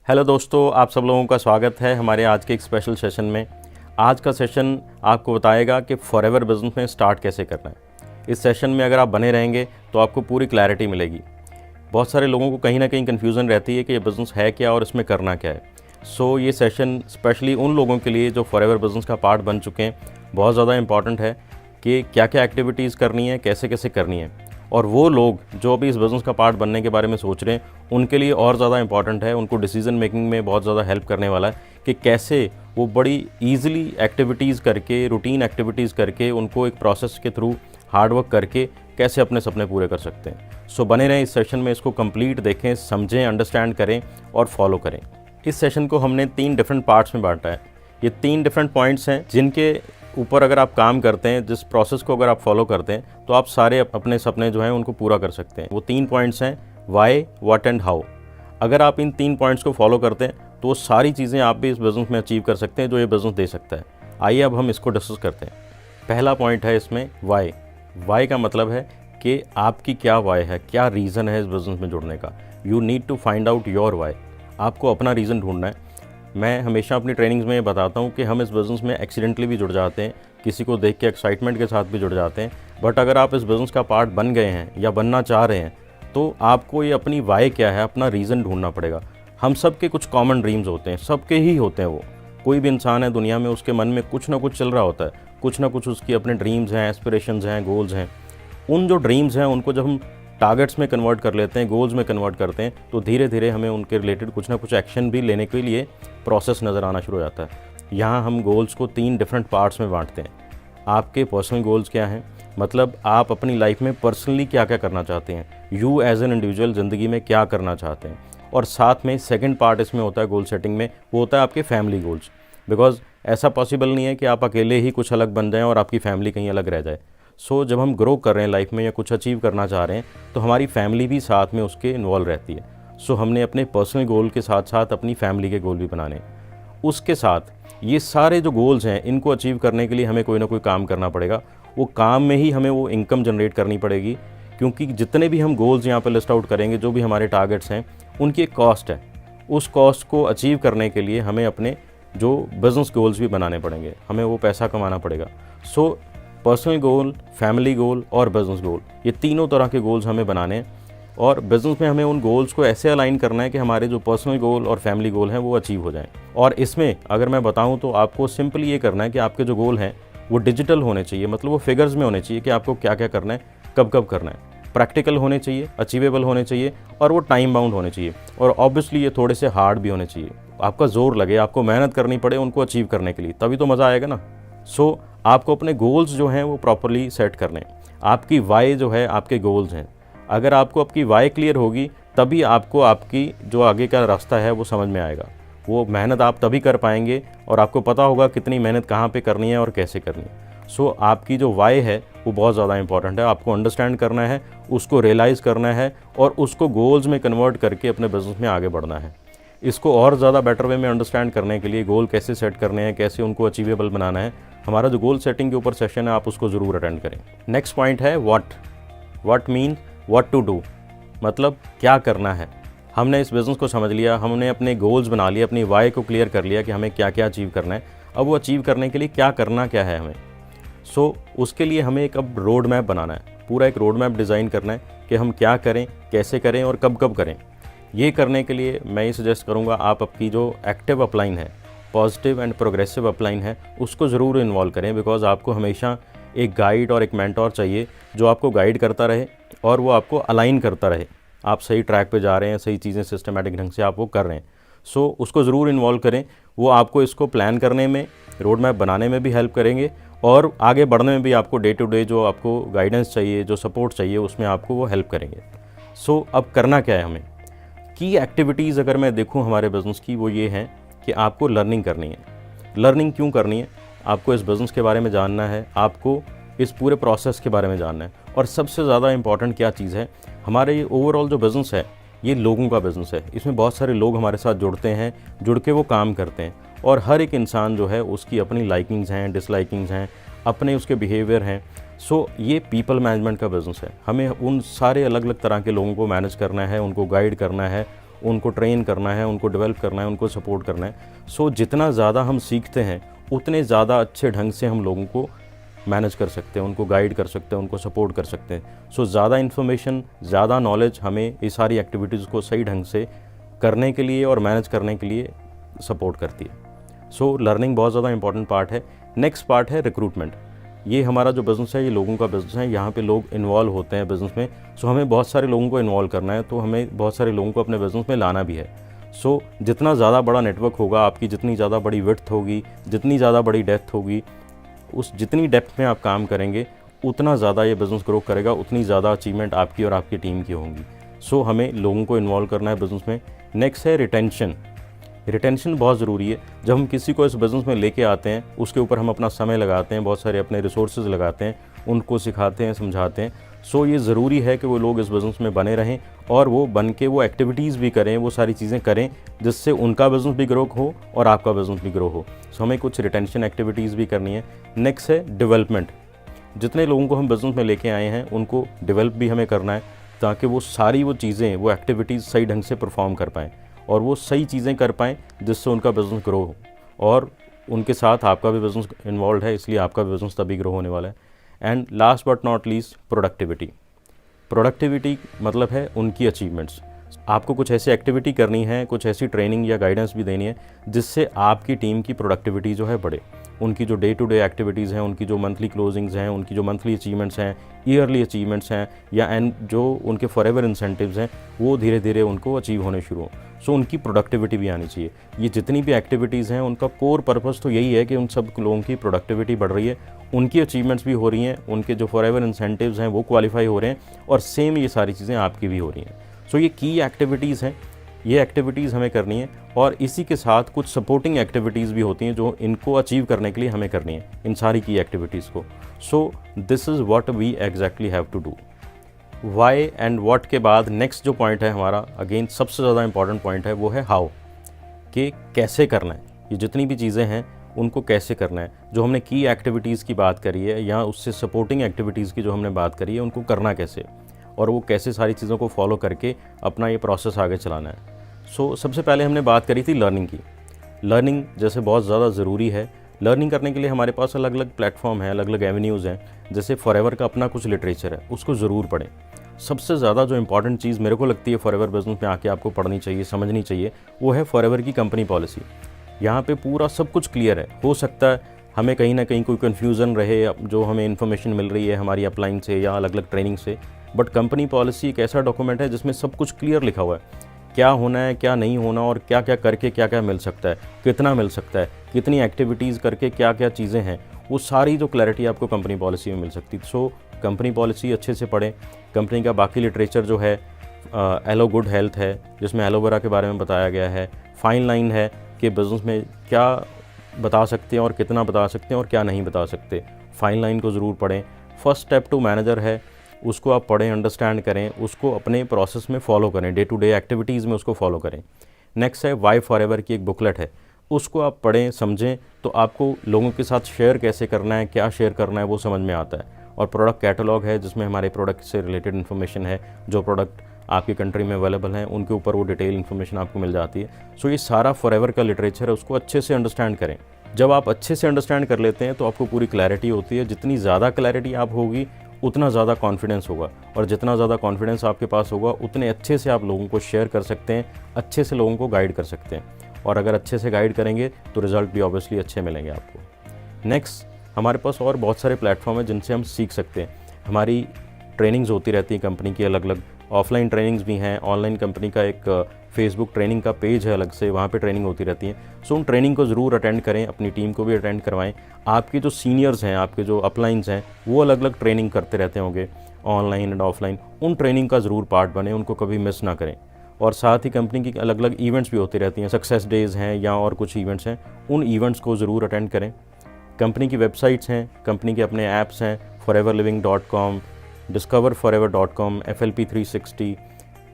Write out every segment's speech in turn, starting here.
Hello दोस्तों, आप सब लोगों का स्वागत है हमारे आज के एक स्पेशल सेशन में। आज का सेशन आपको बताएगा कि फॉरएवर बिजनेस में स्टार्ट कैसे करना है। इस सेशन में अगर आप बने रहेंगे तो आपको पूरी क्लैरिटी मिलेगी। बहुत सारे लोगों को कहीं ना कहीं कन्फ्यूज़न रहती है कि ये बिज़नेस है क्या और इसमें करना क्या है। सो ये सेशन स्पेशली उन लोगों के लिए जो फॉरएवर बिज़नेस का पार्ट बन चुके हैं, बहुत ज़्यादा इंपॉर्टेंट है कि क्या क्या एक्टिविटीज़ करनी है, कैसे कैसे करनी है। और वो लोग जो अभी इस बिज़नेस का पार्ट बनने के बारे में सोच रहे हैं, उनके लिए और ज़्यादा इंपॉर्टेंट है, उनको डिसीजन मेकिंग में बहुत ज़्यादा हेल्प करने वाला है कि कैसे वो बड़ी ईजिली एक्टिविटीज़ करके, रूटीन एक्टिविटीज़ करके, उनको एक प्रोसेस के थ्रू हार्ड वर्क करके कैसे अपने सपने पूरे कर सकते हैं। सो बने रहें इस सेशन में, इसको कंप्लीट देखें, समझें, अंडरस्टैंड करें और फॉलो करें। इस सेशन को हमने 3 डिफरेंट पार्ट्स में बांटा है। ये 3 डिफरेंट पॉइंट्स हैं जिनके ऊपर अगर आप काम करते हैं, जिस प्रोसेस को अगर आप फॉलो करते हैं तो आप सारे अपने सपने जो हैं उनको पूरा कर सकते हैं। वो 3 पॉइंट्स हैं, वाई, व्हाट एंड हाउ। अगर आप इन 3 पॉइंट्स को फॉलो करते हैं तो वो सारी चीज़ें आप भी इस बिज़नेस में अचीव कर सकते हैं जो ये बिज़नेस दे सकता है। आइए अब हम इसको डिस्कस करते हैं। पहला पॉइंट है इसमें वाई। वाई का मतलब है कि आपकी क्या वाई है, क्या रीज़न है इस बिज़नेस में जुड़ने का। You need to find out your why. आपको अपना रीज़न ढूंढना है। मैं हमेशा अपनी ट्रेनिंग्स में ये बताता हूँ कि हम इस बिज़नेस में एक्सीडेंटली भी जुड़ जाते हैं, किसी को देख के एक्साइटमेंट के साथ भी जुड़ जाते हैं। बट अगर आप इस बिज़नेस का पार्ट बन गए हैं या बनना चाह रहे हैं तो आपको ये अपनी वाई क्या है, अपना रीज़न ढूंढना पड़ेगा। हम सब के कुछ कॉमन ड्रीम्स होते हैं, सबके ही होते हैं। वो कोई भी इंसान है दुनिया में, उसके मन में कुछ ना कुछ चल रहा होता है, कुछ ना कुछ उसकी अपने ड्रीम्स हैं, एस्पिरेशंस हैं, गोल्स हैं। उन जो ड्रीम्स हैं उनको जब हम टारगेट्स में कन्वर्ट कर लेते हैं, गोल्स में कन्वर्ट करते हैं, तो धीरे धीरे हमें उनके रिलेटेड कुछ ना कुछ एक्शन भी लेने के लिए प्रोसेस नज़र आना शुरू हो जाता है। यहाँ हम गोल्स को 3 डिफरेंट पार्ट्स में बांटते हैं। आपके पर्सनल गोल्स क्या हैं, मतलब आप अपनी लाइफ में पर्सनली क्या क्या करना चाहते हैं, यू एज एन इंडिविजुअल ज़िंदगी में क्या करना चाहते हैं। और साथ में सेकंड पार्ट इसमें होता है गोल सेटिंग में, वो होता है आपके फैमिली गोल्स। बिकॉज ऐसा पॉसिबल नहीं है कि आप अकेले ही कुछ अलग बन जाएँ और आपकी फैमिली कहीं अलग रह जाए। सो जब हम ग्रो कर रहे हैं लाइफ में या कुछ अचीव करना चाह रहे हैं तो हमारी फैमिली भी साथ में उसके इन्वॉल्व रहती है। सो हमने अपने पर्सनल गोल के साथ साथ अपनी फैमिली के गोल भी बनाने हैं। उसके साथ ये सारे जो गोल्स हैं इनको अचीव करने के लिए हमें कोई ना कोई काम करना पड़ेगा। वो काम में ही हमें वो इनकम जनरेट करनी पड़ेगी, क्योंकि जितने भी हम गोल्स यहाँ पर लिस्ट आउट करेंगे, जो भी हमारे टारगेट्स हैं, उनकी एक कॉस्ट है। उस कॉस्ट को अचीव करने के लिए हमें अपने जो बिज़नेस गोल्स भी बनाने पड़ेंगे, हमें वो पैसा कमाना पड़ेगा। So personal goal, family goal और बिज़नेस गोल, ये तीनों तरह के गोल्स हमें बनाने हैं। और बिज़नेस में हमें उन गोल्स को ऐसे अलाइन करना है कि हमारे जो पर्सनल गोल और फैमिली गोल हैं वो अचीव हो जाएं। और इसमें अगर मैं बताऊं तो आपको सिंपली ये करना है कि आपके जो गोल हैं वो डिजिटल होने चाहिए, मतलब वो फिगर्स में होने चाहिए कि आपको क्या क्या करना है, कब कब करना है। प्रैक्टिकल होने चाहिए, अचीवेबल होने चाहिए और वो टाइम बाउंड होने चाहिए। और ऑब्वियसली ये थोड़े से हार्ड भी होने चाहिए, आपका जोर लगे, आपको मेहनत करनी पड़े उनको अचीव करने के लिए, तभी तो मज़ा आएगा ना। सो आपको अपने गोल्स जो हैं वो प्रॉपरली सेट करने हैं। आपकी वाई जो है आपके गोल्स हैं। अगर आपको आपकी वाई क्लियर होगी तभी आपको आपकी जो आगे का रास्ता है वो समझ में आएगा। वो मेहनत आप तभी कर पाएंगे और आपको पता होगा कितनी मेहनत कहाँ पे करनी है और कैसे करनी है। सो आपकी जो वाई है वो बहुत ज़्यादा इंपॉर्टेंट है। आपको अंडरस्टैंड करना है, उसको रियलाइज़ करना है और उसको गोल्स में कन्वर्ट करके अपने बिजनेस में आगे बढ़ना है। इसको और ज़्यादा बेटर वे में अंडरस्टैंड करने के लिए गोल कैसे सेट करने हैं, कैसे उनको अचीवेबल बनाना है, हमारा जो गोल सेटिंग के ऊपर सेशन है आप उसको ज़रूर अटेंड करें। नेक्स्ट पॉइंट है what. What mean what to do, मतलब क्या करना है। हमने इस बिज़नेस को समझ लिया, हमने अपने गोल्स बना लिए, अपनी वाई को क्लियर कर लिया कि हमें क्या क्या अचीव करना है। अब वो अचीव करने के लिए क्या करना क्या है हमें। सो उसके लिए हमें एक अब रोड मैप बनाना है, पूरा एक रोड मैप डिज़ाइन करना है कि हम क्या करें, कैसे करें और कब कब करें। ये करने के लिए मैं ये सजेस्ट करूँगा आप आपकी जो एक्टिव अपलाइन है, पॉजिटिव एंड प्रोग्रेसिव अपलाइन है, उसको ज़रूर इन्वॉल्व करें। बिकॉज आपको हमेशा एक गाइड और एक मेंटोर चाहिए जो आपको गाइड करता रहे और वो आपको अलाइन करता रहे, आप सही ट्रैक पे जा रहे हैं, सही चीज़ें सिस्टमेटिक ढंग से आप वो कर रहे हैं। सो उसको ज़रूर इन्वॉल्व करें। वो आपको इसको प्लान करने में, रोड मैप बनाने में भी हेल्प करेंगे और आगे बढ़ने में भी आपको डे टू डे जो आपको गाइडेंस चाहिए, जो सपोर्ट चाहिए, उसमें आपको वो हेल्प करेंगे। सो अब करना क्या है हमें। की एक्टिविटीज़ अगर मैं देखूं हमारे बिज़नेस की, वो ये हैं कि आपको लर्निंग करनी है। लर्निंग क्यों करनी है, आपको इस बिज़नेस के बारे में जानना है, आपको इस पूरे प्रोसेस के बारे में जानना है। और सबसे ज़्यादा इंपॉर्टेंट क्या चीज़ है, हमारे ये ओवरऑल जो बिज़नेस है ये लोगों का बिज़नेस है। इसमें बहुत सारे लोग हमारे साथ जुड़ते हैं, जुड़ के वो काम करते हैं और हर एक इंसान जो है उसकी अपनी लाइकिंग्स हैं, डिसलाइकिंग्स हैं, अपने उसके बिहेवियर हैं। सो ये पीपल मैनेजमेंट का बिज़नेस है। हमें उन सारे अलग अलग तरह के लोगों को मैनेज करना है, उनको गाइड करना है उनको ट्रेन करना है, उनको डेवलप करना है, उनको सपोर्ट करना है। सो जितना ज़्यादा हम सीखते हैं उतने ज़्यादा अच्छे ढंग से हम लोगों को मैनेज कर सकते हैं, उनको गाइड कर सकते हैं, उनको सपोर्ट कर सकते हैं। सो ज़्यादा इन्फॉर्मेशन, ज़्यादा नॉलेज हमें ये सारी एक्टिविटीज़ को सही ढंग से करने के लिए और मैनेज करने के लिए सपोर्ट करती है। सो लर्निंग बहुत ज़्यादा इंपॉर्टेंट पार्ट है। नेक्स्ट पार्ट है रिक्रूटमेंट। ये हमारा जो बिज़नेस है ये लोगों का बिज़नेस है, यहाँ पे लोग इन्वॉल्व होते हैं बिज़नेस में। सो हमें बहुत सारे लोगों को इन्वॉल्व करना है, तो हमें बहुत सारे लोगों को अपने बिज़नेस में लाना भी है। सो जितना ज़्यादा बड़ा नेटवर्क होगा, आपकी जितनी ज़्यादा बड़ी विड्थ होगी, जितनी ज़्यादा बड़ी डेप्थ होगी, उस जितनी डेप्थ में आप काम करेंगे उतना ज़्यादा ये बिज़नेस ग्रो करेगा, उतनी ज़्यादा अचीवमेंट आपकी और आपकी टीम की होंगी। सो हमें लोगों को इन्वॉल्व करना है बिज़नेस में। नेक्स्ट है रिटेंशन। रिटेंशन बहुत ज़रूरी है। जब हम किसी को इस बिज़नेस में लेके आते हैं, उसके ऊपर हम अपना समय लगाते हैं, बहुत सारे अपने रिसोर्सेज लगाते हैं, उनको सिखाते हैं, समझाते हैं। सो ये ज़रूरी है कि वो लोग इस बिज़नेस में बने रहें और वो बन के वो एक्टिविटीज़ भी करें, वो सारी चीज़ें करें जिससे उनका बिज़नेस भी ग्रो हो और आपका बिज़नेस भी ग्रो हो। सो हमें कुछ रिटेंशन एक्टिविटीज़ भी करनी है। नेक्स्ट है डेवलपमेंट। जितने लोगों को हम बिज़नेस में लेके आए हैं उनको डेवलप भी हमें करना है, ताकि वो सारी वो चीज़ें, वो एक्टिविटीज़ सही ढंग से परफॉर्म कर पाएँ और वो सही चीज़ें कर पाएँ जिससे उनका बिज़नेस ग्रो हो। और उनके साथ आपका भी बिज़नेस इन्वॉल्व है, इसलिए आपका भी बिज़नेस तभी ग्रो होने वाला है। And last but not least, productivity. Productivity मतलब है उनकी अचीवमेंट्स। आपको कुछ ऐसी एक्टिविटी करनी है, कुछ ऐसी ट्रेनिंग या गाइडेंस भी देनी है जिससे आपकी टीम की प्रोडक्टिविटी जो है बढ़े। उनकी जो डे टू डे एक्टिविटीज़ हैं, उनकी जो मंथली क्लोजिंग्स हैं, उनकी जो मंथली अचीवमेंट्स हैं, ईयरली अचीवमेंट्स हैं, या एंड जो उनके फॉरएवर इंसेंटिव्स हैं, वो धीरे धीरे उनको अचीव होने शुरू हो। सो उनकी प्रोडक्टिविटी भी आनी चाहिए। ये जितनी भी एक्टिविटीज़ हैं उनका कोर पर्पस तो यही है कि उन सब लोगों की प्रोडक्टिविटी बढ़ रही है, उनकी अचीवमेंट्स भी हो रही हैं, उनके जो फॉरएवर इंसेंटिव्स हैं वो क्वालिफाई हो रहे हैं, और सेम ये सारी चीज़ें आपकी भी हो रही हैं। सो ये की एक्टिविटीज़ हैं, ये एक्टिविटीज़ हमें करनी है, और इसी के साथ कुछ सपोर्टिंग एक्टिविटीज़ भी होती हैं जो इनको अचीव करने के लिए हमें करनी है, इन सारी की एक्टिविटीज़ को। So this is what we exactly have to do. Why and what के बाद नेक्स्ट जो पॉइंट है हमारा, अगेन सबसे ज़्यादा इंपॉर्टेंट पॉइंट है, वो है हाउ, कि कैसे करना है। ये जितनी भी चीज़ें हैं उनको कैसे करना है। जो हमने की एक्टिविटीज़ की बात करी है या उससे सपोर्टिंग एक्टिविटीज़ की जो हमने बात करी है, उनको करना कैसे, और वो कैसे सारी चीज़ों को फॉलो करके अपना ये प्रोसेस आगे चलाना है। सो सबसे पहले हमने बात करी थी लर्निंग की। लर्निंग जैसे बहुत ज़्यादा ज़रूरी है। लर्निंग करने के लिए हमारे पास अलग अलग प्लेटफॉर्म हैं, अलग अलग एवेन्यूज़ हैं। जैसे फॉरएवर का अपना कुछ लिटरेचर है, उसको ज़रूर पढ़ें। सबसे ज़्यादा जो इंपॉर्टेंट चीज़ मेरे को लगती है फॉरएवर बिजनेस में आके आपको पढ़नी चाहिए, समझनी चाहिए, वो है फॉरएवर की कंपनी पॉलिसी। यहाँ पे पूरा सब कुछ क्लियर है। हो सकता है हमें कहीं ना कहीं कोई कन्फ्यूज़न रहे, जो हमें इन्फॉर्मेशन मिल रही है हमारी अपलाइन से या अलग अलग ट्रेनिंग से, बट कंपनी पॉलिसी एक ऐसा डॉक्यूमेंट है जिसमें सब कुछ क्लियर लिखा हुआ है, क्या होना है, क्या नहीं होना, और क्या क्या करके क्या क्या मिल सकता है, कितना मिल सकता है, कितनी एक्टिविटीज़ करके क्या क्या चीज़ें हैं, वो सारी जो क्लैरिटी आपको कंपनी पॉलिसी में मिल सकती है। सो कंपनी पॉलिसी अच्छे से पढ़ें। कंपनी का बाकी लिटरेचर जो है, एलो गुड हेल्थ है जिसमें एलोवेरा के बारे में बताया गया है। फाइन लाइन है कि बिज़नेस में क्या बता सकते हैं और कितना बता सकते हैं और क्या नहीं बता सकते, फाइन लाइन को ज़रूर पढ़ें। फर्स्ट स्टेप टू मैनेजर है, उसको आप पढ़ें, अंडरस्टैंड करें, उसको अपने प्रोसेस में फॉलो करें, डे टू डे एक्टिविटीज़ में उसको फॉलो करें। नेक्स्ट है वाई फॉरएवर की एक बुकलेट है, उसको आप पढ़ें, समझें, तो आपको लोगों के साथ शेयर कैसे करना है, क्या शेयर करना है, वो समझ में आता है। और प्रोडक्ट कैटलॉग है जिसमें हमारे प्रोडक्ट से रिलेटेड इन्फॉर्मेशन है, जो प्रोडक्ट आपकी कंट्री में अवेलेबल हैं उनके ऊपर वो डिटेल इन्फॉर्मेशन आपको मिल जाती है। सो ये सारा फॉरएवर का लिटरेचर है, उसको अच्छे से अंडरस्टैंड करें। जब आप अच्छे से अंडरस्टैंड कर लेते हैं तो आपको पूरी क्लैरिटी होती है। जितनी ज़्यादा क्लैरिटी आप होगी उतना ज़्यादा कॉन्फिडेंस होगा, और जितना ज़्यादा कॉन्फिडेंस आपके पास होगा उतने अच्छे से आप लोगों को शेयर कर सकते हैं, अच्छे से लोगों को गाइड कर सकते हैं। और अगर अच्छे से गाइड करेंगे तो रिज़ल्ट भी ऑब्वियसली अच्छे मिलेंगे आपको। नेक्स्ट, हमारे पास और बहुत सारे प्लेटफॉर्म हैं जिनसे हम सीख सकते हैं। हमारी ट्रेनिंग्स होती रहती हैं कंपनी की, अलग अलग ऑफलाइन ट्रेनिंग्स भी हैं, ऑनलाइन कंपनी का एक फेसबुक ट्रेनिंग का पेज है अलग से, वहाँ पे ट्रेनिंग होती रहती है। सो उन ट्रेनिंग को ज़रूर अटेंड करें, अपनी टीम को भी अटेंड करवाएं। आपके जो सीनियर्स हैं, आपके जो अपलाइंस हैं, वो अलग अलग ट्रेनिंग करते रहते होंगे ऑनलाइन एंड ऑफलाइन, उन ट्रेनिंग का ज़रूर पार्ट बने, उनको कभी मिस ना करें। और साथ ही कंपनी की अलग अलग इवेंट्स भी होती रहती हैं, सक्सेस डेज़ हैं या और कुछ इवेंट्स हैं, उन इवेंट्स को ज़रूर अटेंड करें। कंपनी की वेबसाइट्स हैं, कंपनी के अपने ऐप्स हैं, foreverliving.com, discoverforever.com, FLP360,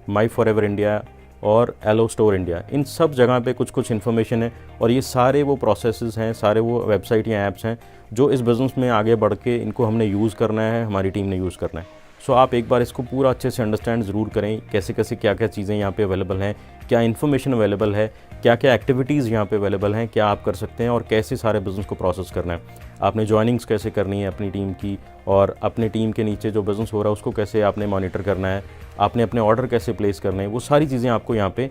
माई फॉरएवर इंडिया और एलो स्टोर इंडिया, इन सब जगह पे कुछ कुछ इन्फॉर्मेशन है। और ये सारे वो प्रोसेसेस हैं, सारे वो वेबसाइट या ऐप्स हैं जो इस बिज़नेस में आगे बढ़ के इनको हमने यूज़ करना है, हमारी टीम ने यूज़ करना है। सो आप एक बार इसको पूरा अच्छे से अंडरस्टैंड ज़रूर करें, कैसे कैसे क्या क्या चीज़ें यहाँ पे अवेलेबल हैं, क्या इन्फॉर्मेशन अवेलेबल है, क्या क्या एक्टिविटीज़ यहाँ पे अवेलेबल हैं, क्या आप कर सकते हैं और कैसे सारे बिज़नेस को प्रोसेस करना है। आपने ज्वाइनिंग्स कैसे करनी है अपनी टीम की, और अपने टीम के नीचे जो बिज़नेस हो रहा है उसको कैसे आपने मॉनिटर करना है, आपने अपने ऑर्डर कैसे प्लेस करने हैं, वो सारी चीज़ें आपको यहाँ पे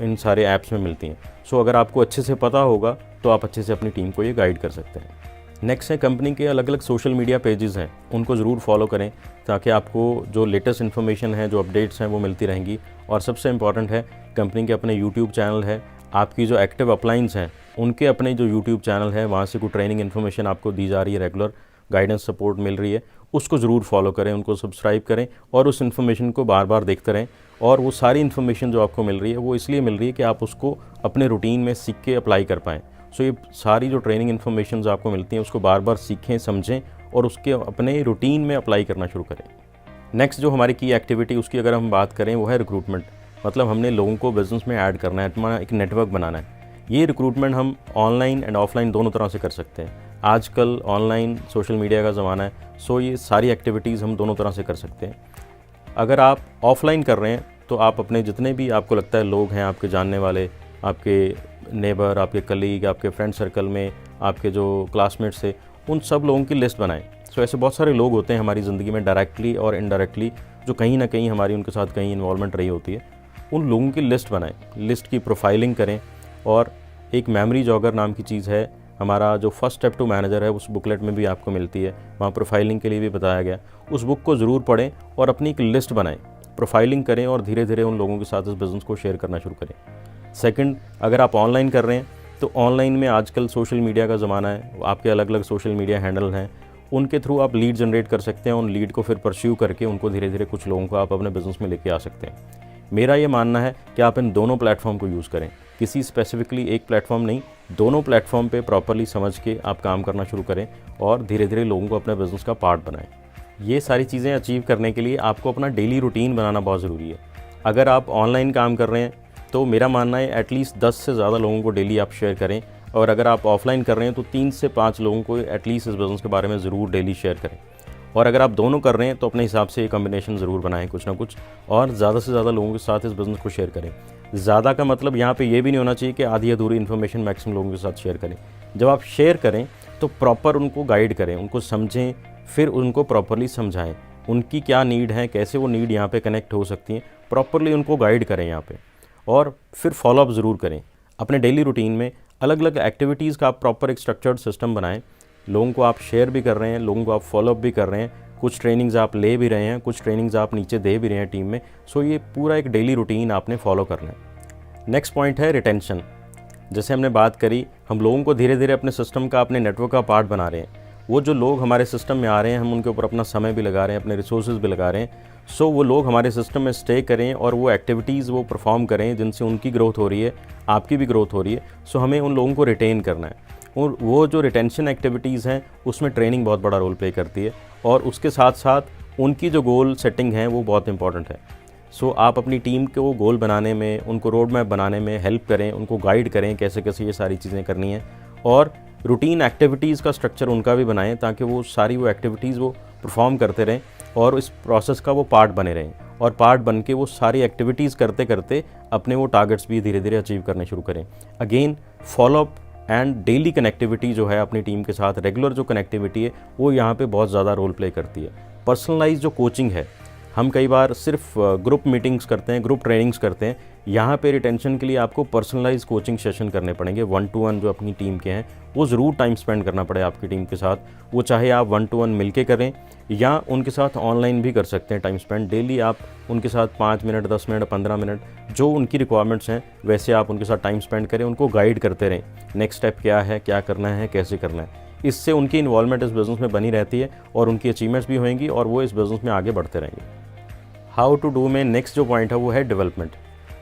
इन सारे ऐप्स में मिलती हैं। सो अगर आपको अच्छे से पता होगा तो आप अच्छे से अपनी टीम को ये गाइड कर सकते हैं। नेक्स्ट है, कंपनी के अलग अलग सोशल मीडिया पेजेस हैं, उनको ज़रूर फॉलो करें ताकि आपको जो लेटेस्ट इन्फॉर्मेशन है, जो अपडेट्स हैं वो मिलती रहेंगी। और सबसे इम्पॉर्टेंट है, कंपनी के अपने यूट्यूब चैनल है, आपकी जो एक्टिव अपलाइंस हैं उनके अपने जो यूट्यूब चैनल है, वहाँ से कोई ट्रेनिंग इन्फॉर्मेशन आपको दी जा रही है, रेगुलर गाइडेंस सपोर्ट मिल रही है, उसको ज़रूर फॉलो करें, उनको सब्सक्राइब करें और उस इन्फॉर्मेशन को बार बार देखते रहें। और वो सारी इन्फॉर्मेशन जो आपको मिल रही है वो इसलिए मिल रही है कि आप उसको अपने रूटीन में सीख के अप्लाई कर पाएँ। सो ये सारी जो ट्रेनिंग इन्फॉर्मेशन आपको मिलती हैं उसको बार बार सीखें, समझें और उसके अपने रूटीन में अप्लाई करना शुरू करें। नेक्स्ट जो हमारी की एक्टिविटी उसकी अगर हम बात करें वो है रिक्रूटमेंट। मतलब हमने लोगों को बिज़नेस में ऐड करना है, हमारा एक नेटवर्क बनाना है। ये रिक्रूटमेंट हम ऑनलाइन एंड ऑफलाइन दोनों तरह से कर सकते हैं। आजकल ऑनलाइन सोशल मीडिया का ज़माना है, सो ये सारी एक्टिविटीज़ हम दोनों तरह से कर सकते हैं। अगर आप ऑफलाइन कर रहे हैं तो आप अपने जितने भी आपको लगता है लोग हैं, आपके जानने वाले, आपके नेबर, आपके कलीग, आपके फ्रेंड सर्कल में, आपके जो क्लासमेट्स थे, उन सब लोगों की लिस्ट बनाएं। सो ऐसे बहुत सारे लोग होते हैं हमारी ज़िंदगी में डायरेक्टली और इनडायरेक्टली जो कहीं ना कहीं हमारी उनके साथ कहीं इन्वॉल्वमेंट रही होती है। उन लोगों की लिस्ट बनाएं, लिस्ट की प्रोफाइलिंग करें। और एक मेमोरी जॉगर नाम की चीज़ है, हमारा जो फर्स्ट स्टेप टू मैनेजर है, उस बुकलेट में भी आपको मिलती है, वहाँ प्रोफाइलिंग के लिए भी बताया गया। उस बुक को ज़रूर पढ़ें और अपनी एक लिस्ट बनाएं, प्रोफाइलिंग करें और धीरे धीरे उन लोगों के साथ इस बिज़नेस को शेयर करना शुरू करें। सेकंड, अगर आप ऑनलाइन कर रहे हैं तो ऑनलाइन में आजकल सोशल मीडिया का ज़माना है, आपके अलग अलग सोशल मीडिया हैंडल हैं, उनके थ्रू आप लीड जनरेट कर सकते हैं। उन लीड को फिर परस्यू करके उनको धीरे धीरे कुछ लोगों को आप अपने बिज़नेस में लेके आ सकते हैं। मेरा ये मानना है कि आप इन दोनों प्लेटफॉर्म को यूज़ करें, किसी स्पेसिफिकली एक प्लेटफॉर्म नहीं, दोनों प्लेटफॉर्म पे प्रॉपरली समझ के आप काम करना शुरू करें और धीरे धीरे लोगों को अपने बिज़नेस का पार्ट बनाएं। ये सारी चीज़ें अचीव करने के लिए आपको अपना डेली रूटीन बनाना बहुत ज़रूरी है। अगर आप ऑनलाइन काम कर रहे हैं तो मेरा मानना है एटलीस्ट 10 से ज़्यादा लोगों को डेली आप शेयर करें, और अगर आप ऑफलाइन कर रहे हैं तो 3 से 5 लोगों को एटलीस्ट इस बिज़नेस के बारे में ज़रूर डेली शेयर करें। और अगर आप दोनों कर रहे हैं तो अपने हिसाब से ये कॉम्बिनेशन ज़रूर बनाएं कुछ ना कुछ, और ज़्यादा से ज़्यादा लोगों के साथ इस बिज़नेस को शेयर करें। ज़्यादा का मतलब यहाँ पे ये भी नहीं होना चाहिए कि आधी अधूरी इन्फॉर्मेशन मैक्सिमम लोगों के साथ शेयर करें। जब आप शेयर करें तो प्रॉपर उनको गाइड करें, उनको समझें, फिर उनको प्रॉपरली समझाएं, उनकी क्या नीड है, कैसे वो नीड यहाँ पे कनेक्ट हो सकती हैं, प्रॉपरली उनको गाइड करें यहाँ पे। और फिर फॉलोअप ज़रूर करें। अपने डेली रूटीन में अलग अलग एक्टिविटीज़ का आप प्रॉपर एक स्ट्रक्चर्ड सिस्टम बनाएं। लोगों को आप शेयर भी कर रहे हैं, लोगों को आप फॉलोअप भी कर रहे हैं, कुछ ट्रेनिंग्स आप ले भी रहे हैं, कुछ ट्रेनिंग्स आप नीचे दे भी रहे हैं टीम में। सो ये पूरा एक डेली रूटीन आपने फॉलो करना है। नेक्स्ट पॉइंट है रिटेंशन। जैसे हमने बात करी, हम लोगों को धीरे धीरे अपने सिस्टम का, अपने नेटवर्क का पार्ट बना रहे हैं। वो जो लोग हमारे सिस्टम में आ रहे हैं, हम उनके ऊपर अपना समय भी लगा रहे हैं, अपने रिसोर्सेज भी लगा रहे हैं। सो वो लोग हमारे सिस्टम में स्टे करें और वो एक्टिविटीज़ वो परफॉर्म करें जिनसे उनकी ग्रोथ हो रही है, आपकी भी ग्रोथ हो रही है। सो हमें उन लोगों को रिटेन करना है, और वो जो रिटेंशन एक्टिविटीज़ हैं उसमें ट्रेनिंग बहुत बड़ा रोल प्ले करती है, और उसके साथ साथ उनकी जो गोल सेटिंग है वो बहुत इंपॉर्टेंट है। सो आप अपनी टीम को गोल बनाने में, उनको रोड मैप बनाने में हेल्प करें, उनको गाइड करें कैसे कैसे ये सारी चीज़ें करनी है, और रूटीन एक्टिविटीज़ का स्ट्रक्चर उनका भी बनाएं ताकि वो सारी वो एक्टिविटीज़ वो परफॉर्म करते रहें और इस प्रोसेस का वो पार्ट बने रहें, और पार्ट बन के वो सारी एक्टिविटीज़ करते करते अपने वो टारगेट्स भी धीरे धीरे अचीव करने शुरू करें। Again follow up and daily connectivity जो है अपनी टीम के साथ, रेगुलर जो कनेक्टिविटी है वो यहाँ पे बहुत ज़्यादा रोल प्ले करती है। पर्सनलाइज जो कोचिंग है, हम कई बार सिर्फ ग्रुप मीटिंग्स करते हैं, ग्रुप ट्रेनिंग्स करते हैं। यहाँ पे रिटेंशन के लिए आपको पर्सनलाइज कोचिंग सेशन करने पड़ेंगे। 1-to-1 जो अपनी टीम के हैं वो ज़रूर टाइम स्पेंड करना पड़े आपकी टीम के साथ। वो चाहे आप 1-to-1 मिलके करें या उनके साथ ऑनलाइन भी कर सकते हैं टाइम स्पेंड। डेली आप उनके साथ 5 मिनट, 10 मिनट, 15 मिनट जो उनकी रिक्वायरमेंट्स हैं वैसे आप उनके साथ टाइम स्पेंड करें, उनको गाइड करते रहें, नेक्स्ट स्टेप क्या है, क्या करना है, कैसे करना है। इससे उनकी इन्वॉल्वमेंट इस बिज़नेस में बनी रहती है और उनकी अचीवमेंट्स भी होंगी और वो इस बिज़नेस में आगे बढ़ते रहेंगे। हाउ टू डू में नेक्स्ट जो पॉइंट है वो है डेवलपमेंट।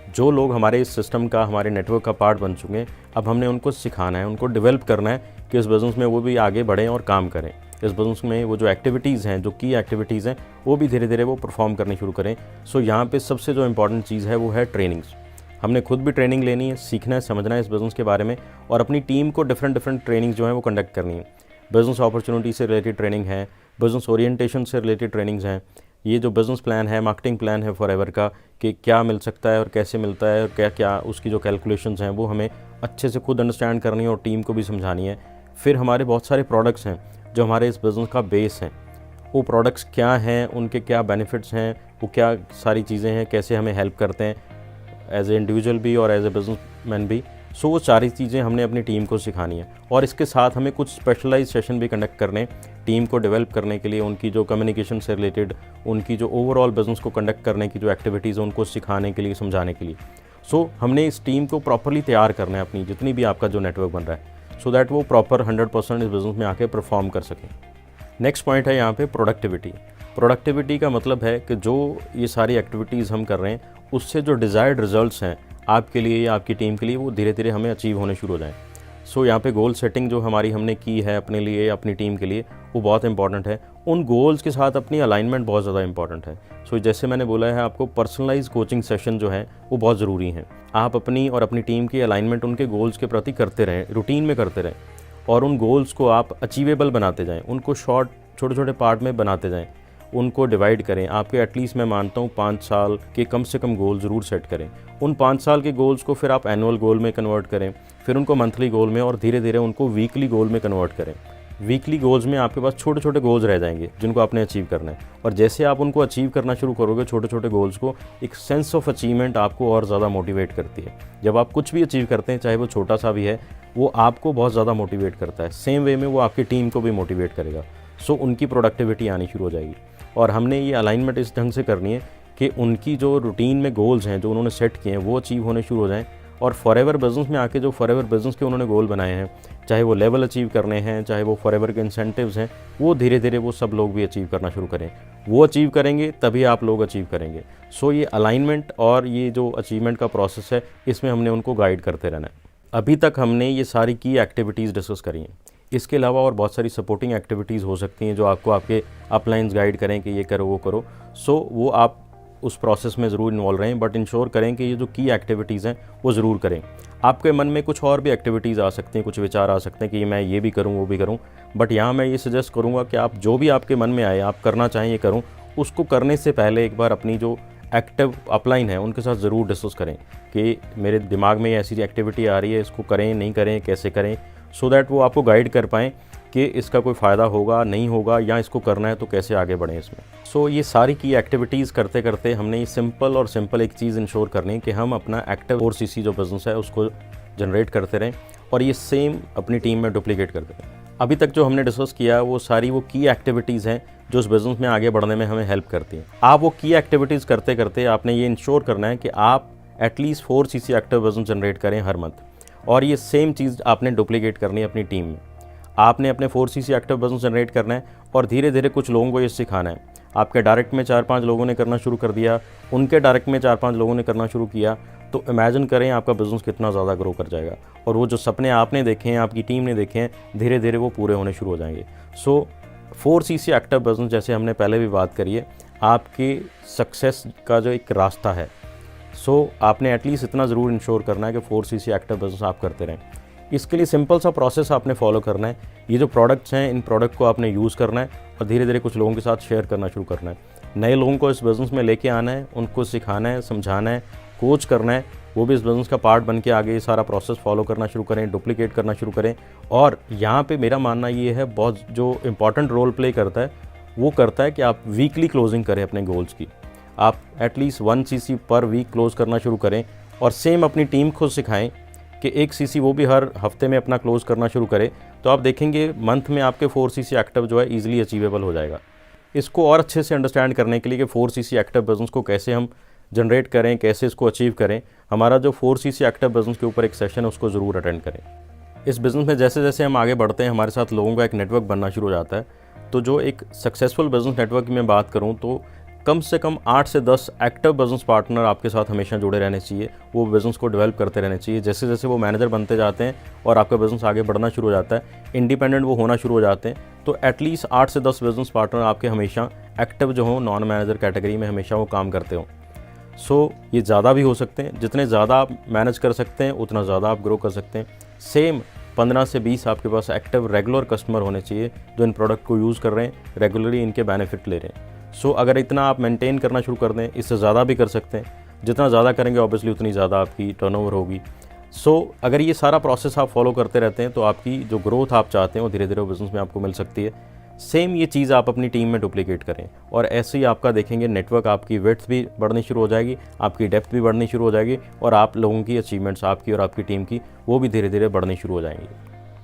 जो लोग हमारे इस सिस्टम का, हमारे नेटवर्क का पार्ट बन चुके हैं, अब हमने उनको सिखाना है, उनको डेवलप करना है कि इस बिज़नेस में वो भी आगे बढ़ें और काम करें। इस बिज़नेस में वो जो एक्टिविटीज़ हैं, जो की एक्टिविटीज़ हैं, वो भी धीरे धीरे वो परफॉर्म करनी शुरू करें। सो यहाँ पे सबसे जो इंपॉर्टेंट चीज़ है वो है ट्रेनिंग्स। हमने खुद भी ट्रेनिंग लेनी है, सीखना है, समझना है इस बिज़नेस के बारे में, और अपनी टीम को डिफरेंट ट्रेनिंग्स जो हैं वो कंडक्ट करनी है। बिज़नेस अपॉर्चुनिटी से रिलेटेड ट्रेनिंग है, बिज़नेस ओरिएंटेशन से रिलेटेड ट्रेनिंग्स हैं, ये जो बिज़नेस प्लान है, मार्केटिंग प्लान है फॉरएवर का, कि क्या मिल सकता है और कैसे मिलता है और क्या क्या उसकी जो कैलकुलेशंस हैं वो हमें अच्छे से खुद अंडरस्टैंड करनी है और टीम को भी समझानी है। फिर हमारे बहुत सारे प्रोडक्ट्स हैं जो हमारे इस बिज़नेस का बेस हैं, वो प्रोडक्ट्स क्या हैं, उनके क्या बेनिफिट्स हैं, वो क्या सारी चीज़ें हैं, कैसे हमें हेल्प करते हैं एज ए इंडिविजुअल भी और एज ए बिजनेसमैन भी। सो वो सारी चीज़ें हमने अपनी टीम को सिखानी है और इसके साथ हमें कुछ स्पेशलाइज सेशन भी कंडक्ट करने, टीम को डेवलप करने के लिए, उनकी जो कम्युनिकेशन से रिलेटेड, उनकी जो ओवरऑल बिजनेस को कंडक्ट करने की जो एक्टिविटीज़ है उनको सिखाने के लिए, समझाने के लिए। सो हमने इस टीम को प्रॉपरली तैयार करना है, अपनी जितनी भी आपका जो नेटवर्क बन रहा है, सो दैट वो प्रॉपर 100% इस बिज़नेस में आके परफॉर्म कर सकें। नेक्स्ट पॉइंट है यहाँ पे प्रोडक्टिविटी। प्रोडक्टिविटी का मतलब है कि जो ये सारी एक्टिविटीज़ हम कर रहे हैं उससे जो डिज़ायर्ड रिजल्ट्स हैं आपके लिए या आपकी टीम के लिए, वो धीरे धीरे हमें अचीव होने शुरू हो जाएँ। सो यहाँ पे गोल सेटिंग जो हमारी हमने की है अपने लिए या अपनी टीम के लिए, वो बहुत इंपॉर्टेंट है। उन गोल्स के साथ अपनी अलाइनमेंट बहुत ज़्यादा इंपॉर्टेंट है। सो जैसे मैंने बोला है आपको, पर्सनलाइज कोचिंग सेशन जो है वो बहुत ज़रूरी हैं। आप अपनी और अपनी टीम की अलाइनमेंट उनके गोल्स के प्रति करते रहें, रूटीन में करते रहें और उन गोल्स को आप अचीवेबल बनाते जाएँ, उनको छोटे छोटे पार्ट में बनाते जाएँ, उनको डिवाइड करें। आपके एटलीस्ट मैं मानता हूँ 5 साल के कम से कम गोल ज़रूर सेट करें। उन 5 साल के गोल्स को फिर आप एनुअल गोल में कन्वर्ट करें, फिर उनको मंथली गोल में और धीरे धीरे उनको वीकली गोल में कन्वर्ट करें। वीकली गोल्स में आपके पास छोटे छोटे गोल्स रह जाएंगे जिनको आपने अचीव करना है, और जैसे आप उनको अचीव करना शुरू करोगे छोटे छोटे गोल्स को, एक सेंस ऑफ अचीवमेंट आपको और ज़्यादा मोटिवेट करती है। जब आप कुछ भी अचीव करते हैं, चाहे वो छोटा सा भी है, वो आपको बहुत ज़्यादा मोटिवेट करता है। सेम वे में वो आपकी टीम को भी मोटिवेट करेगा। सो उनकी प्रोडक्टिविटी आनी शुरू हो जाएगी। और हमने ये अलाइनमेंट इस ढंग से करनी है कि उनकी जो रूटीन में गोल्स हैं जो उन्होंने सेट किए हैं वो अचीव होने शुरू हो जाएं, और फॉरएवर बिजनेस में आके जो फॉरएवर बिजनेस के उन्होंने गोल बनाए हैं, चाहे वो लेवल अचीव करने हैं, चाहे वो फॉरएवर के इंसेंटिव्स हैं, वो धीरे धीरे वो सब लोग भी अचीव करना शुरू करें। वो अचीव करेंगे तभी आप लोग अचीव करेंगे। सो ये अलाइनमेंट और ये जो अचीवमेंट का प्रोसेस है, इसमें हमने उनको गाइड करते रहना है। अभी तक हमने ये सारी की एक्टिविटीज़ डिस्कस करी हैं। इसके अलावा और बहुत सारी सपोर्टिंग एक्टिविटीज़ हो सकती हैं जो आपको आपके अपलाइंस गाइड करें कि ये करो वो करो। सो वो आप उस प्रोसेस में ज़रूर इन्वॉल्व रहें, बट इंश्योर करें कि ये जो की एक्टिविटीज़ हैं वो ज़रूर करें। आपके मन में कुछ और भी एक्टिविटीज़ आ सकती हैं, कुछ विचार आ सकते हैं कि मैं ये भी करूँ वो भी करूँ, बट यहाँ मैं ये सजेस्ट करूँगा कि आप जो भी आपके मन में आए, आप करना चाहें ये करूँ, उसको करने से पहले एक बार अपनी जो एक्टिव अपलाइन है उनके साथ ज़रूर डिस्कस करें कि मेरे दिमाग में ऐसी एक्टिविटी आ रही है, इसको करें नहीं करें, कैसे करें, सो दैट वो आपको गाइड कर पाएँ कि इसका कोई फ़ायदा होगा नहीं होगा, या इसको करना है तो कैसे आगे बढ़ें इसमें। सो ये सारी की एक्टिविटीज़ करते करते हमने ये सिंपल एक चीज़ इंश्योर करनी है कि हम अपना एक्टिव 4cc जो बिज़नेस है उसको जनरेट करते रहें और ये सेम अपनी टीम में डुप्लीकेट करते रहें। अभी तक जो हमने डिस्कस किया वो सारी वो की एक्टिविटीज़ हैं जो उस बिज़नेस में आगे बढ़ने में हमें हेल्प करती हैं। आप वो की एक्टिविटीज़ करते करते आपने ये इंश्योर करना है कि आप at least 4cc active business generate करें हर मंथ, और ये सेम चीज़ आपने डुप्लीकेट करनी है अपनी टीम में। आपने अपने 4cc एक्टिव बिज़नेस जनरेट करना है और धीरे धीरे कुछ लोगों को ये सिखाना है। आपके डायरेक्ट में 4-5 लोगों ने करना शुरू कर दिया, उनके डायरेक्ट में 4-5 लोगों ने करना शुरू किया, तो इमेजिन करें आपका बिज़नेस कितना ज़्यादा ग्रो कर जाएगा, और वो जो सपने आपने देखे हैं, आपकी टीम ने देखे हैं, धीरे धीरे वो पूरे होने शुरू हो जाएंगे। सो 4cc एक्टिव बिज़नेस, जैसे हमने पहले भी बात करी है, आपकी सक्सेस का जो एक रास्ता है। सो आपने एटलीस्ट इतना ज़रूर इंश्योर करना है कि 4cc एक्टिव बिज़नेस आप करते रहें। इसके लिए सिंपल सा प्रोसेस आपने फॉलो करना है। ये जो प्रोडक्ट्स हैं, इन प्रोडक्ट को आपने यूज़ करना है और धीरे धीरे कुछ लोगों के साथ शेयर करना शुरू करना है। नए लोगों को इस बिज़नेस में लेके आना है, उनको सिखाना है, समझाना है, कोच करना है, वो भी इस बिज़नेस का पार्ट बन के आगे ये सारा प्रोसेस फॉलो करना शुरू करें, डुप्लीकेट करना शुरू करें। और यहाँ पे मेरा मानना ये है, बहुत जो इम्पॉर्टेंट रोल प्ले करता है वो करता है कि आप वीकली क्लोजिंग करें अपने गोल्स की। आप एटलीस्ट 1cc पर वीक क्लोज करना शुरू करें और सेम अपनी टीम को सिखाएं कि 1cc वो भी हर हफ्ते में अपना क्लोज करना शुरू करें, तो आप देखेंगे मंथ में आपके 4cc एक्टिव जो है ईजिली अचीवेबल हो जाएगा। इसको और अच्छे से अंडरस्टैंड करने के लिए कि 4cc एक्टिव बिज़नेस को कैसे हम जनरेट करें, कैसे इसको अचीव करें, हमारा जो 4cc एक्टिव बिज़नेस के ऊपर एक सेशन है उसको ज़रूर अटेंड करें। इस बिज़नेस में जैसे जैसे हम आगे बढ़ते हैं, हमारे साथ लोगों का एक नेटवर्क बनना शुरू हो जाता है। तो जो एक सक्सेसफुल बिज़नेस नेटवर्क की मैं बात करूँ तो कम से कम 8 से 10 एक्टिव बिज़नेस पार्टनर आपके साथ हमेशा जुड़े रहने चाहिए। वो बिज़नेस को डेवलप करते रहने चाहिए। जैसे जैसे वो मैनेजर बनते जाते हैं और आपका बिज़नेस आगे बढ़ना शुरू हो जाता है, इंडिपेंडेंट वो होना शुरू हो जाते हैं, तो एटलीस्ट 8 से 10 बिज़नेस पार्टनर आपके हमेशा एक्टिव जो हों, नॉन मैनेजर कैटेगरी में हमेशा वो काम करते हों। सो ये ज़्यादा भी हो सकते हैं, जितने ज़्यादा आप मैनेज कर सकते हैं उतना ज़्यादा आप ग्रो कर सकते हैं। सेम 15 से 20 आपके पास एक्टिव रेगुलर कस्टमर होने चाहिए जो इन प्रोडक्ट को यूज़ कर रहे हैं, रेगुलरली इनके बेनिफिट ले रहे हैं। सो अगर इतना आप मेंटेन करना शुरू कर दें, इससे ज़्यादा भी कर सकते हैं, जितना ज़्यादा करेंगे ऑब्वियसली उतनी ज़्यादा आपकी टर्नओवर होगी। सो अगर ये सारा प्रोसेस आप फॉलो करते रहते हैं तो आपकी जो ग्रोथ आप चाहते हैं वो धीरे धीरे बिज़नेस में आपको मिल सकती है। सेम ये चीज़ आप अपनी टीम में डुप्लीकेट करें और ऐसे ही आपका देखेंगे नेटवर्क, आपकी विड्थ भी बढ़नी शुरू हो जाएगी, आपकी डेप्थ भी बढ़नी शुरू हो जाएगी और आप लोगों की अचीवमेंट्स आपकी और आपकी टीम की वो भी धीरे धीरे बढ़नी शुरू हो जाएंगी।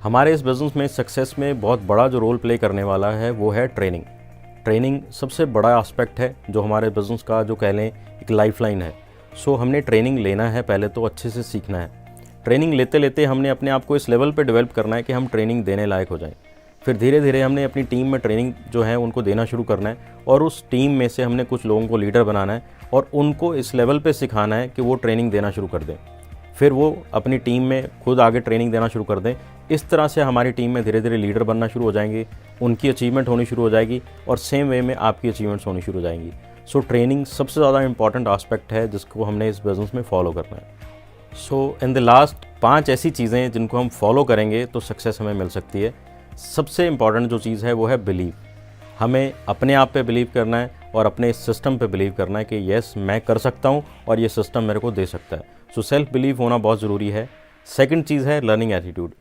हमारे इस बिज़नेस में सक्सेस में बहुत बड़ा जो रोल प्ले करने वाला है वो है ट्रेनिंग। ट्रेनिंग सबसे बड़ा एस्पेक्ट है जो हमारे बिज़नेस का जो कह लें एक लाइफलाइन है। सो हमने ट्रेनिंग लेना है, पहले तो अच्छे से सीखना है। ट्रेनिंग लेते लेते हमने अपने आप को इस लेवल पे डेवलप करना है कि हम ट्रेनिंग देने लायक हो जाएं। फिर धीरे धीरे हमने अपनी टीम में ट्रेनिंग जो है उनको देना शुरू करना है और उस टीम में से हमने कुछ लोगों को लीडर बनाना है और उनको इस लेवल पे सिखाना है कि वो ट्रेनिंग देना शुरू कर दें। फिर वो अपनी टीम में खुद आगे ट्रेनिंग देना शुरू कर दें। इस तरह से हमारी टीम में धीरे धीरे लीडर बनना शुरू हो जाएंगे, उनकी अचीवमेंट होनी शुरू हो जाएगी और सेम वे में आपकी अचीवमेंट्स होनी शुरू हो जाएंगी। सो ट्रेनिंग सबसे ज़्यादा इंपॉर्टेंट आस्पेक्ट है जिसको हमने इस बिज़नेस में फॉलो करना है। सो इन द लास्ट 5 ऐसी चीज़ें जिनको हम फॉलो करेंगे तो सक्सेस हमें मिल सकती है। सबसे इम्पॉर्टेंट जो चीज़ है वो है बिलीव। हमें अपने आप पे बिलीव करना है और अपने सिस्टम पे बिलीव करना है कि येस मैं कर सकता हूँ और ये सिस्टम मेरे को दे सकता है। सो सेल्फ बिलीव होना बहुत ज़रूरी है। सेकंड चीज़ है लर्निंग एटीट्यूड।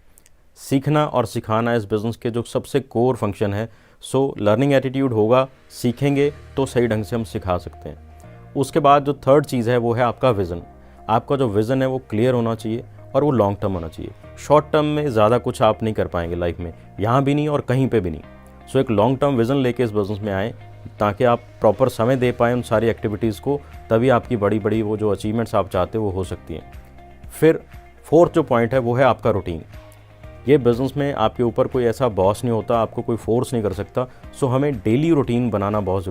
सीखना और सिखाना इस बिज़नेस के जो सबसे कोर फंक्शन है। सो लर्निंग एटीट्यूड होगा, सीखेंगे तो सही ढंग से हम सिखा सकते हैं। उसके बाद जो थर्ड चीज़ है वो है आपका विज़न। आपका जो विज़न है वो क्लियर होना चाहिए और वो लॉन्ग टर्म होना चाहिए। शॉर्ट टर्म में ज़्यादा कुछ आप नहीं कर पाएंगे लाइफ में, यहाँ भी नहीं और कहीं पे भी नहीं। सो एक लॉन्ग टर्म विज़न लेके इस बिज़नेस में आएँ ताकि आप प्रॉपर समय दे पाएँ उन सारी एक्टिविटीज़ को, तभी आपकी बड़ी बड़ी वो जो अचीवमेंट्स आप चाहते हो वो हो सकती हैं। फिर फोर्थ जो पॉइंट है वो है आपका रूटीन। ये बिज़नेस में आपके ऊपर कोई ऐसा बॉस नहीं होता, आपको कोई फोर्स नहीं कर सकता। सो हमें डेली रूटीन बनाना बहुत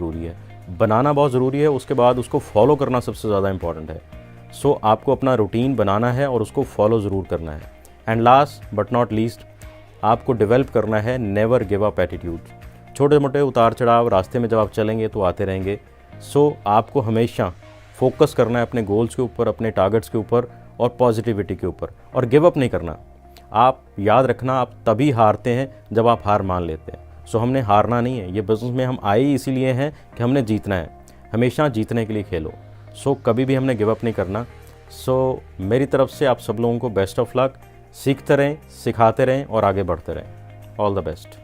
ज़रूरी है, उसके बाद उसको फॉलो करना सबसे ज़्यादा इंपॉर्टेंट है। सो आपको अपना रूटीन बनाना है और उसको फॉलो ज़रूर करना है। And last but not least, आपको डेवलप करना है नेवर गिव अप एटीट्यूड। छोटे मोटे उतार चढ़ाव रास्ते में जब आप चलेंगे तो आते रहेंगे। सो आपको हमेशा फोकस करना है अपने गोल्स के ऊपर, अपने टारगेट्स के ऊपर और पॉजिटिविटी के ऊपर, और गिव अप नहीं करना। आप याद रखना, आप तभी हारते हैं जब आप हार मान लेते हैं। सो हमने हारना नहीं है, ये बिज़नेस में हम आए इसीलिए हैं कि हमने जीतना है। हमेशा जीतने के लिए खेलो। सो कभी भी हमने गिव अप नहीं करना। सो मेरी तरफ से आप सब लोगों को बेस्ट ऑफ लक। सीखते रहें, सिखाते रहें और आगे बढ़ते रहें। All the best.